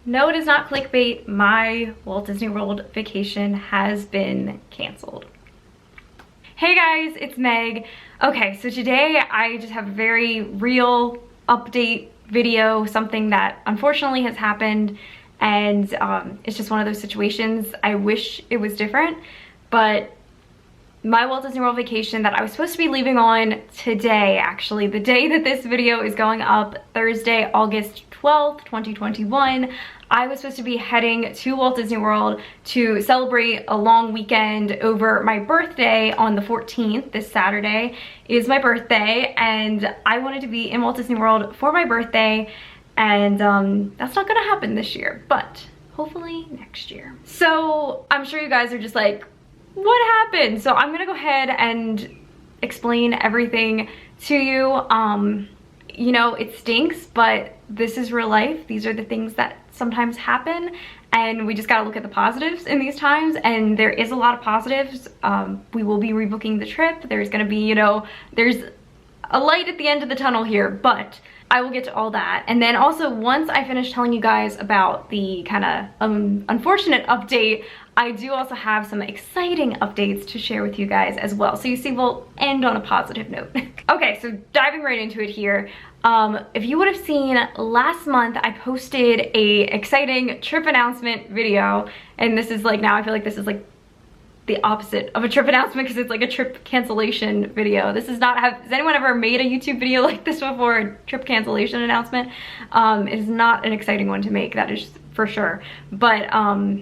No, it is not clickbait. My Walt Disney World vacation has been canceled. Hey guys, it's Meg. Okay, so today I just have a very real update video, something that unfortunately has happened, and it's just one of those situations. I wish it was different, but my Walt Disney World vacation that I was supposed to be leaving on today, actually, the day that this video is going up, Thursday, August 12th, 2021, I was supposed to be heading to Walt Disney World to celebrate a long weekend over my birthday on the 14th. This Saturday is my birthday, and I wanted to be in Walt Disney World for my birthday, and that's not gonna happen this year, but hopefully next year. So I'm sure you guys are just like, what happened? So I'm gonna go ahead and explain everything to you. You know, it stinks, but this is real life. These are the things that sometimes happen, and we just gotta look at the positives in these times, and there is a lot of positives. We will be rebooking the trip. There's gonna be, you know, there's a light at the end of the tunnel here, but I will get to all that. And then also, once I finish telling you guys about the kind of unfortunate update, I do also have some exciting updates to share with you guys as well. So you see, we'll end on a positive note. Okay, so diving right into it here. If you would have seen last month, I posted a exciting trip announcement video, and this is like, now I feel like this is like the opposite of a trip announcement because it's like a trip cancellation video. This is not, has anyone ever made a YouTube video like this before, a trip cancellation announcement? It is not an exciting one to make, that is for sure. But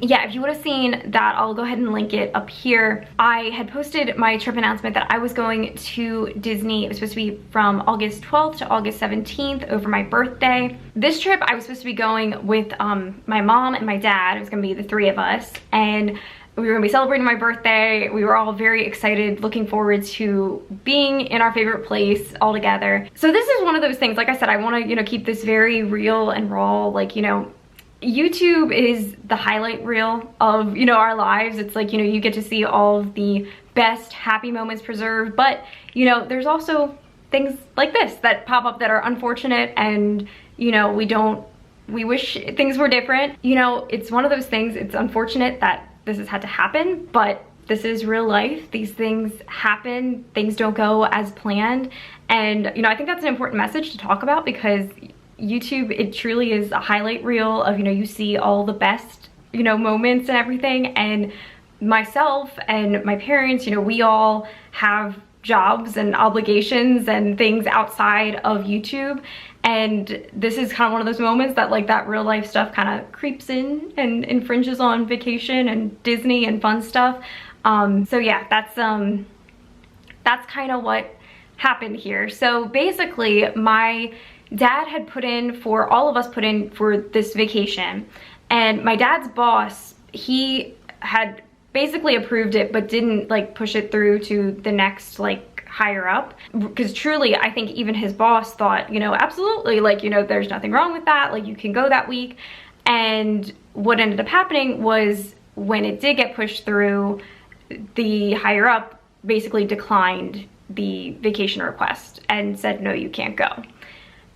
yeah, if you would have seen that, I'll go ahead and link it up here. I had posted my trip announcement that I was going to Disney. It was supposed to be from August 12th to August 17th over my birthday. This trip I was supposed to be going with my mom and my dad. It was gonna be the three of us, and we were gonna be celebrating my birthday. We were all very excited, looking forward to being in our favorite place all together. So this is one of those things, like I said, I wanna, you know, keep this very real and raw. Like, you know, YouTube is the highlight reel of, you know, our lives. It's like, you know, you get to see all of the best happy moments preserved, but, you know, there's also things like this that pop up that are unfortunate, and, you know, we wish things were different. You know, it's one of those things, it's unfortunate that this has had to happen, but this is real life. These things happen, things don't go as planned, and, you know, I think that's an important message to talk about, because YouTube, it truly is a highlight reel of, you know, you see all the best, you know, moments and everything. And myself and my parents, you know, we all have jobs and obligations and things outside of YouTube, and this is kind of one of those moments that, like, that real life stuff kind of creeps in and infringes on vacation and Disney and fun stuff. So yeah, that's kind of what happened here. So basically, my dad had put in for, all of us put in for this vacation, and my dad's boss, he had basically approved it but didn't like push it through to the next like higher up, because truly I think even his boss thought, you know, absolutely, like, you know, there's nothing wrong with that, like, you can go that week. And what ended up happening was, when it did get pushed through, the higher up basically declined the vacation request and said, no, you can't go.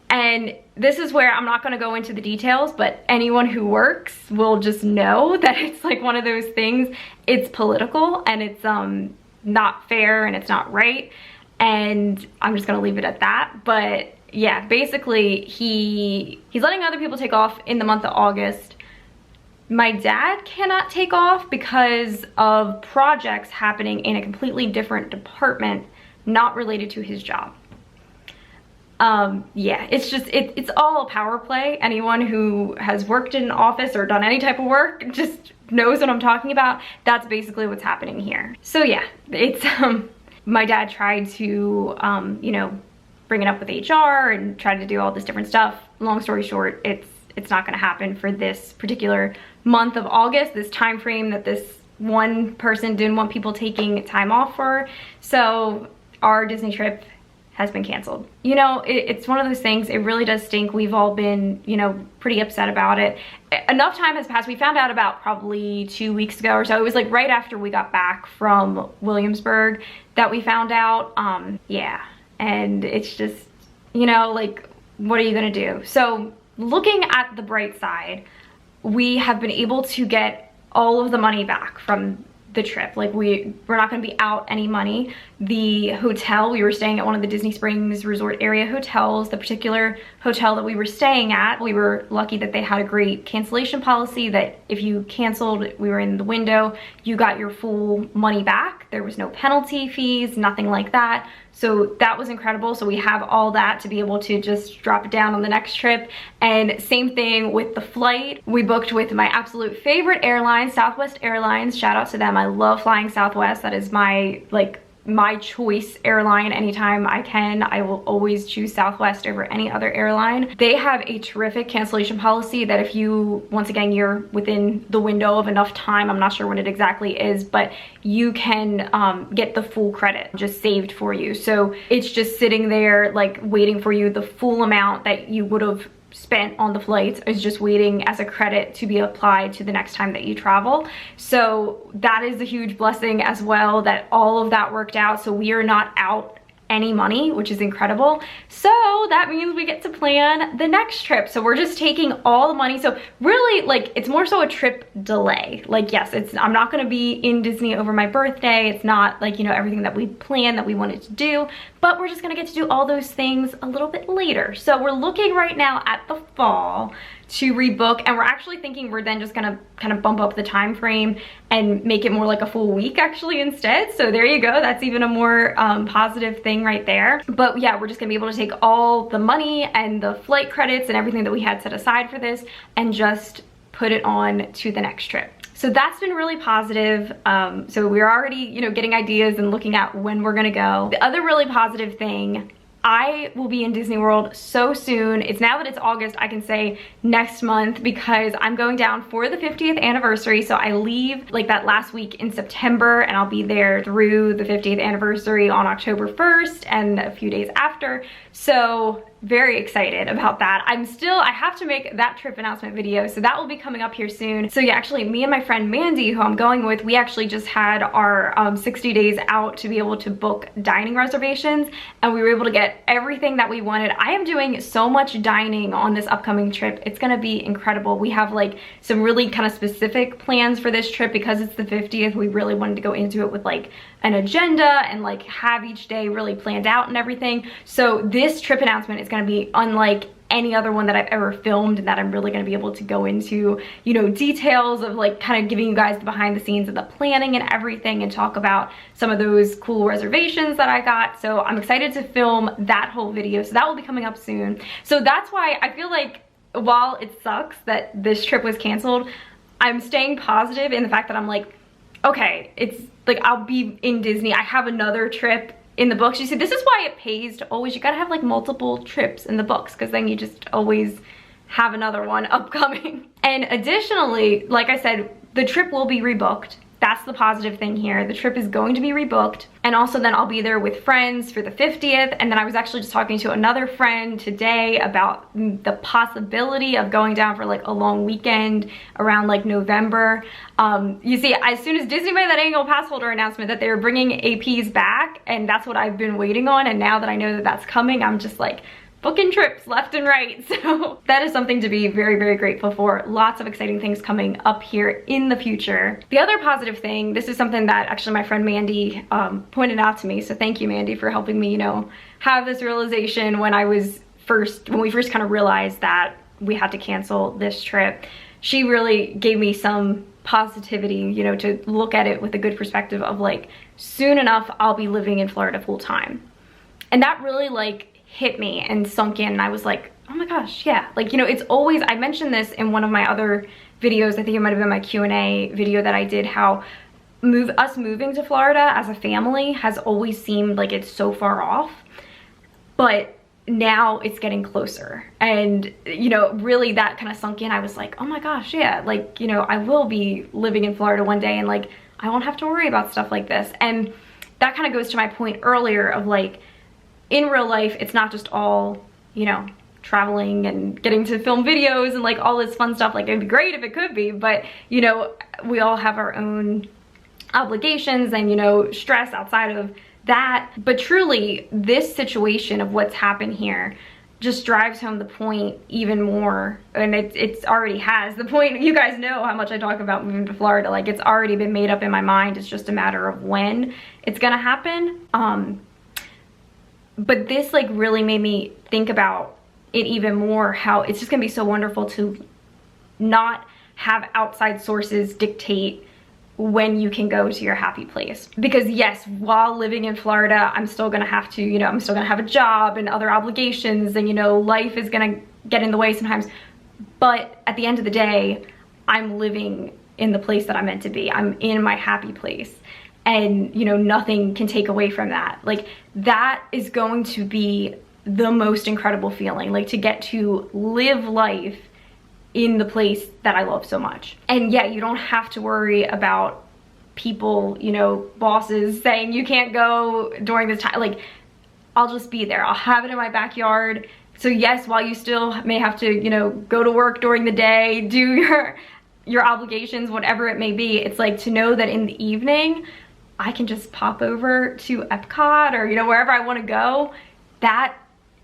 And this is where I'm not going to go into the details, but anyone who works will just know that it's like one of those things. It's political, and it's not fair, and it's not right, and I'm just going to leave it at that. But yeah, basically he's letting other people take off in the month of August. My dad cannot take off because of projects happening in a completely different department, not related to his job. Yeah, it's just, it's all a power play. Anyone who has worked in an office or done any type of work just knows what I'm talking about. That's basically what's happening here. So yeah, it's, my dad tried to, you know, bring it up with HR and tried to do all this different stuff. Long story short, it's not gonna happen for this particular month of August, this time frame that this one person didn't want people taking time off for. So our Disney trip has been canceled. You know, it's one of those things, it really does stink. We've all been, you know, pretty upset about it. Enough time has passed. We found out about probably 2 weeks ago or so. It was like right after we got back from Williamsburg that we found out. Yeah, and it's just, you know, like, what are you gonna do? So looking at the bright side, we have been able to get all of the money back from the trip. Like we're not going to be out any money. The hotel, we were staying at one of the Disney Springs resort area hotels. The particular hotel that we were staying at, we were lucky that they had a great cancellation policy that if you canceled, we were in the window, you got your full money back. There was no penalty fees, nothing like that. So that was incredible. So we have all that to be able to just drop it down on the next trip. And same thing with the flight. We booked with my absolute favorite airline, Southwest Airlines. Shout out to them. I love flying Southwest. That is my choice airline. Anytime I can, I will always choose Southwest over any other airline. They have a terrific cancellation policy that if you, once again, you're within the window of enough time, I'm not sure when it exactly is, but you can get the full credit just saved for you. So it's just sitting there like waiting for you. The full amount that you would have spent on the flights is just waiting as a credit to be applied to the next time that you travel. So that is a huge blessing as well, that all of that worked out. So we are not out any money, which is incredible. So that means we get to plan the next trip. So we're just taking all the money. So really, like, it's more so a trip delay. Like, yes, I'm not going to be in Disney over my birthday. It's not like, you know, everything that we planned that we wanted to do, but we're just going to get to do all those things a little bit later. So we're looking right now at the fall to rebook, and we're actually thinking we're then just gonna kind of bump up the time frame and make it more like a full week actually instead. So there you go, that's even a more positive thing right there. But yeah, we're just gonna be able to take all the money and the flight credits and everything that we had set aside for this and just put it on to the next trip. So that's been really positive. So we're already, you know, getting ideas and looking at when we're gonna go. The other really positive thing, I will be in Disney World so soon. It's now that it's August, I can say next month, because I'm going down for the 50th anniversary. So I leave like that last week in September, and I'll be there through the 50th anniversary on October 1st and a few days after. So very excited about that. I have to make that trip announcement video, so that will be coming up here soon. So yeah, actually me and my friend Mandy, who I'm going with, we actually just had our 60 days out to be able to book dining reservations, and we were able to get everything that we wanted. I am doing so much dining on this upcoming trip. It's gonna be incredible. We have like some really kind of specific plans for this trip because it's the 50th. We really wanted to go into it with like an agenda and like have each day really planned out and everything. So this trip announcement is going to be unlike any other one that I've ever filmed, and that I'm really going to be able to go into, you know, details of like kind of giving you guys the behind the scenes of the planning and everything, and talk about some of those cool reservations that I got. So I'm excited to film that whole video. So that will be coming up soon. So that's why I feel like while it sucks that this trip was canceled, I'm staying positive in the fact that I'm like, okay, it's like I'll be in Disney. I have another trip in the books. You see, this is why it pays to always, you gotta have like multiple trips in the books, because then you just always have another one upcoming. And additionally, like I said, the trip will be rebooked. That's the positive thing here. The trip is going to be rebooked. And also then I'll be there with friends for the 50th. And then I was actually just talking to another friend today about the possibility of going down for like a long weekend around like November. You see, as soon as Disney made that annual pass holder announcement that they were bringing APs back, and that's what I've been waiting on. And now that I know that that's coming, I'm just like, booking trips left and right. So that is something to be very, very grateful for. Lots of exciting things coming up here in the future. The other positive thing, this is something that actually my friend Mandy pointed out to me. So thank you, Mandy, for helping me, you know, have this realization when we first kind of realized that we had to cancel this trip. She really gave me some positivity, you know, to look at it with a good perspective of like, soon enough, I'll be living in Florida full time. And that really like hit me and sunk in, and I was like, oh my gosh, yeah. Like, you know, it's always, I mentioned this in one of my other videos, I think it might have been my Q&A video that I did, how us moving to Florida as a family has always seemed like it's so far off, but now it's getting closer. And, you know, really that kind of sunk in. I was like, oh my gosh, yeah, like, you know, I will be living in Florida one day, and like, I won't have to worry about stuff like this. And that kind of goes to my point earlier of like, in real life, it's not just all, you know, traveling and getting to film videos and like all this fun stuff. Like, it'd be great if it could be, but you know, we all have our own obligations and, you know, stress outside of that. But truly, this situation of what's happened here, just drives home the point even more. And it's already has the point. You guys know how much I talk about moving to Florida. Like, it's already been made up in my mind. It's just a matter of when it's gonna happen. But this like really made me think about it even more, how it's just gonna be so wonderful to not have outside sources dictate when you can go to your happy place. Because yes, while living in Florida, I'm still gonna have to, you know, I'm still gonna have a job and other obligations, and you know, life is gonna get in the way sometimes. But at the end of the day, I'm living in the place that I'm meant to be. I'm in my happy place. And you know, nothing can take away from that. Like, that is going to be the most incredible feeling, like to get to live life in the place that I love so much. And yeah, you don't have to worry about people, you know, bosses saying you can't go during this time. Like, I'll just be there. I'll have it in my backyard. So yes, while you still may have to, you know, go to work during the day, do your obligations, whatever it may be, it's like to know that in the evening, I can just pop over to Epcot or, you know, wherever I want to go. That,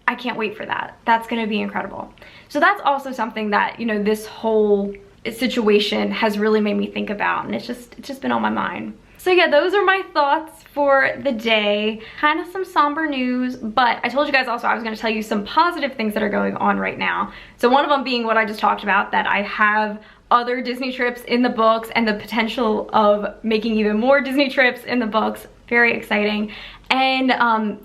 I can't wait for that. That's going to be incredible. So that's also something that, you know, this whole situation has really made me think about, and it's just been on my mind. So yeah, those are my thoughts for the day. Kind of some somber news, but I told you guys also I was going to tell you some positive things that are going on right now. So one of them being what I just talked about, that I have other Disney trips in the books and the potential of making even more Disney trips in the books. Very exciting. And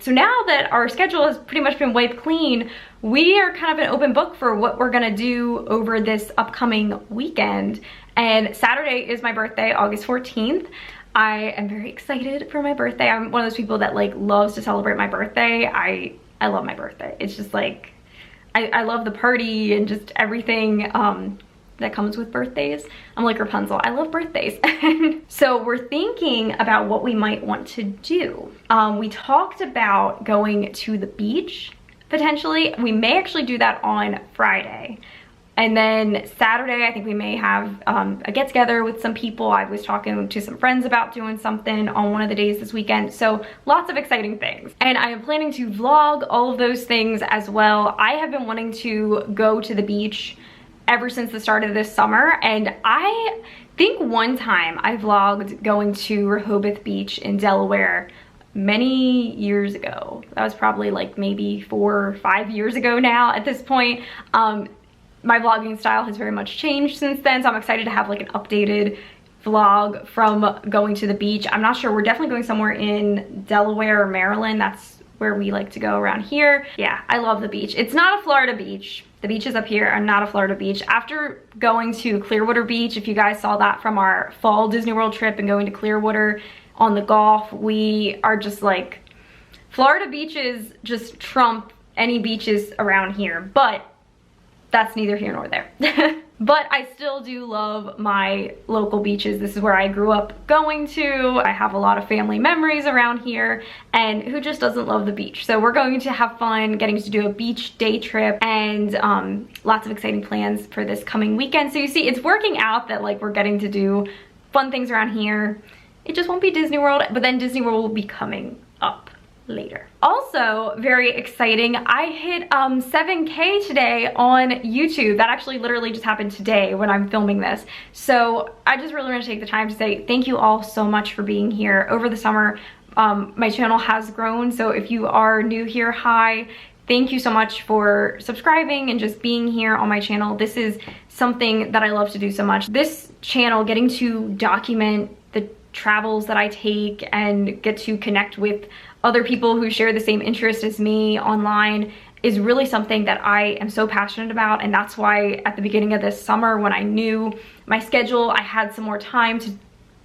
so now that our schedule has pretty much been wiped clean, we are kind of an open book for what we're gonna do over this upcoming weekend. And Saturday is my birthday, August 14th. I am very excited for my birthday. I'm one of those people that like loves to celebrate my birthday. I love my birthday. It's just like, I love the party and just everything that comes with birthdays. I'm like Rapunzel, I love birthdays. So we're thinking about what we might want to do. We talked about going to the beach, potentially. We may actually do that on Friday. And then Saturday, I think we may have a get together with some people. I was talking to some friends about doing something on one of the days this weekend. So lots of exciting things. And I am planning to vlog all of those things as well. I have been wanting to go to the beach ever since the start of this summer. And I think one time I vlogged going to Rehoboth Beach in Delaware many years ago. That was probably like maybe 4 or 5 years ago now at this point. My vlogging style has very much changed since then, so I'm excited to have like an updated vlog from going to the beach. I'm not sure, we're definitely going somewhere in Delaware or Maryland. That's where we like to go around here. Yeah, I love the beach. It's not a Florida beach. The beaches up here are not a Florida beach. After going to Clearwater Beach, if you guys saw that from our fall Disney World trip and going to Clearwater on the Gulf, we are just like, Florida beaches just trump any beaches around here, but that's neither here nor there. But I still do love my local beaches. This is where I grew up going to. I have a lot of family memories around here, and who just doesn't love the beach? So we're going to have fun getting to do a beach day trip, and lots of exciting plans for this coming weekend. So you see, it's working out that like we're getting to do fun things around here. It just won't be Disney World, but then Disney World will be coming up later. Also very exciting, I hit 7K today on YouTube. That actually literally just happened today when I'm filming this. So I just really want to take the time to say thank you all so much for being here over the summer. My channel has grown, so if you are new here, hi. Thank you so much for subscribing and just being here on my channel. This is something that I love to do so much. This channel, getting to document the travels that I take and get to connect with other people who share the same interest as me online, is really something that I am so passionate about. And that's why at the beginning of this summer, when I knew my schedule, I had some more time to,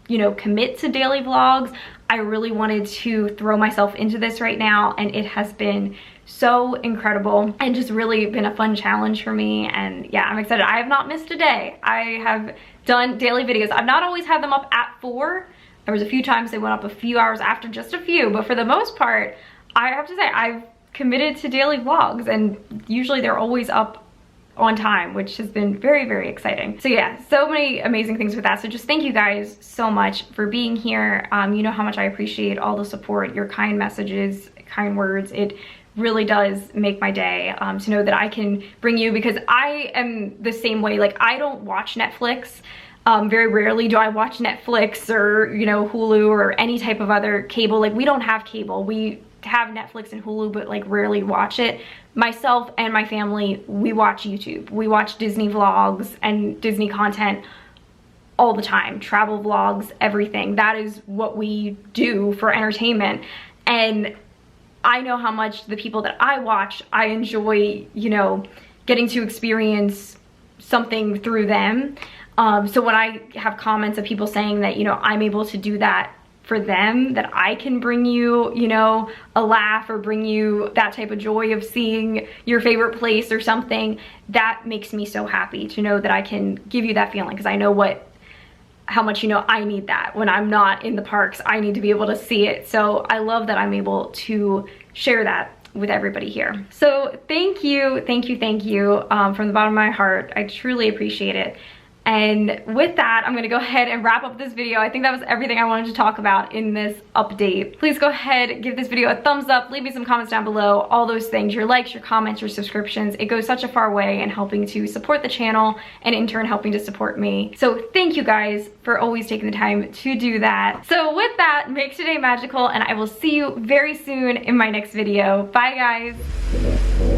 you know, commit to daily vlogs, I really wanted to throw myself into this right now, and it has been so incredible and just really been a fun challenge for me. And yeah, I'm excited. I have not missed a day. I have done daily videos. I've not always had them up at 4. There was a few times they went up a few hours after, just a few, but for the most part, I have to say I've committed to daily vlogs, and usually they're always up on time, which has been very, very exciting. So yeah, so many amazing things with that. So just thank you guys so much for being here. You know how much I appreciate all the support, your kind messages, kind words. It really does make my day, to know that I can bring you, because I am the same way. Like, I don't watch Netflix. Very rarely do I watch Netflix or, you know, Hulu or any type of other cable. Like, we don't have cable. We have Netflix and Hulu, but like rarely watch it. Myself and my family, we watch YouTube. We watch Disney vlogs and Disney content all the time. Travel vlogs, everything. That is what we do for entertainment. And I know how much the people that I watch, I enjoy, you know, getting to experience something through them. So when I have comments of people saying that, you know, I'm able to do that for them, that I can bring you, you know, a laugh or bring you that type of joy of seeing your favorite place or something, that makes me so happy to know that I can give you that feeling, because I know how much, you know, I need that. When I'm not in the parks, I need to be able to see it. So I love that I'm able to share that with everybody here. So thank you, thank you, thank you, from the bottom of my heart. I truly appreciate it. And with that, I'm gonna go ahead and wrap up this video. I think that was everything I wanted to talk about in this update. Please go ahead, give this video a thumbs up, leave me some comments down below, all those things, your likes, your comments, your subscriptions. It goes such a far way in helping to support the channel and in turn helping to support me. So thank you guys for always taking the time to do that. So with that, make today magical, and I will see you very soon in my next video. Bye guys.